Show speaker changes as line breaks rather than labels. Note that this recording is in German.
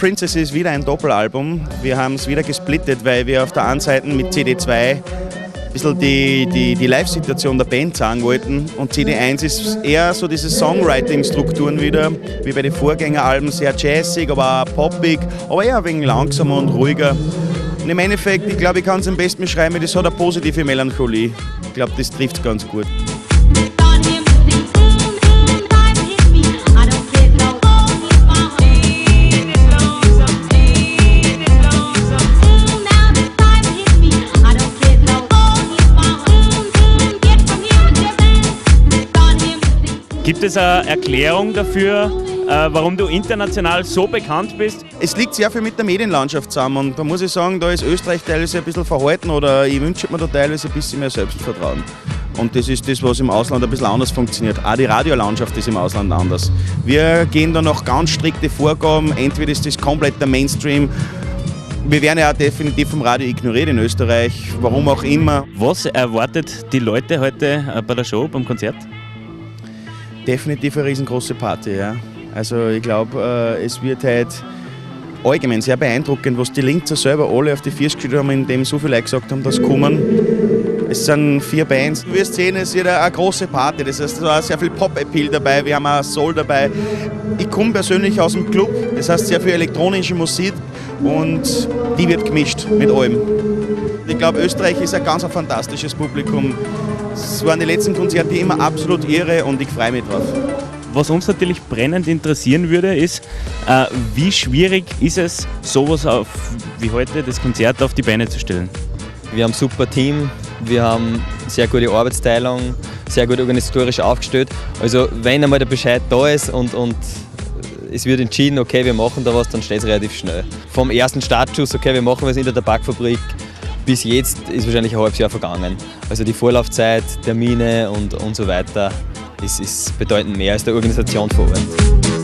Princess ist wieder ein Doppelalbum. Wir haben es wieder gesplittet, weil wir auf der einen Seite mit CD2 ein bisschen die Live-Situation der Band zeigen wollten. Und CD1 ist eher so diese Songwriting-Strukturen wieder, wie bei den Vorgängeralben, sehr jazzig, aber auch poppig, aber eher ein wenig langsamer und ruhiger. Und im Endeffekt, ich glaube, ich kann es am besten beschreiben, das hat eine positive Melancholie. Ich glaube, das trifft es ganz gut.
Gibt es eine Erklärung dafür, warum du international so bekannt bist?
Es liegt sehr viel mit der Medienlandschaft zusammen und da muss ich sagen, da ist Österreich teilweise ein bisschen verhalten oder ich wünsche mir da teilweise ein bisschen mehr Selbstvertrauen. Und das ist das, was im Ausland ein bisschen anders funktioniert. Auch die Radiolandschaft ist im Ausland anders. Wir gehen da nach ganz strikte Vorgaben, entweder ist das komplett der Mainstream. Wir werden ja auch definitiv vom Radio ignoriert in Österreich, warum auch immer.
Was erwartet die Leute heute bei der Show, beim Konzert?
Definitiv eine riesengroße Party, ja. Also ich glaube, es wird halt allgemein sehr beeindruckend, was die Linzer selber alle auf die Füße gestellt haben, indem so viele Leute gesagt haben, dass kommen. Es sind 4 Bands. Du wirst sehen, es wird eine große Party. Das heißt, da ist sehr viel Pop-Appeal dabei, wir haben auch Soul dabei. Ich komme persönlich aus dem Club, das heißt sehr viel elektronische Musik und die wird gemischt mit allem. Ich glaube, Österreich ist ein ganz fantastisches Publikum. Es waren die letzten Konzerte immer absolut irre und ich freue mich drauf.
Was uns natürlich brennend interessieren würde, ist, wie schwierig ist es, sowas wie heute, das Konzert auf die Beine zu stellen?
Wir haben ein super Team, wir haben sehr gute Arbeitsteilung, sehr gut organisatorisch aufgestellt. Also wenn einmal der Bescheid da ist und es wird entschieden, okay, wir machen da was, dann steht es relativ schnell. Vom ersten Startschuss, okay, wir machen was in der Tabakfabrik, bis jetzt ist wahrscheinlich ein halbes Jahr vergangen. Also die Vorlaufzeit, Termine und so weiter ist bedeutend mehr als der Organisation vor Ort.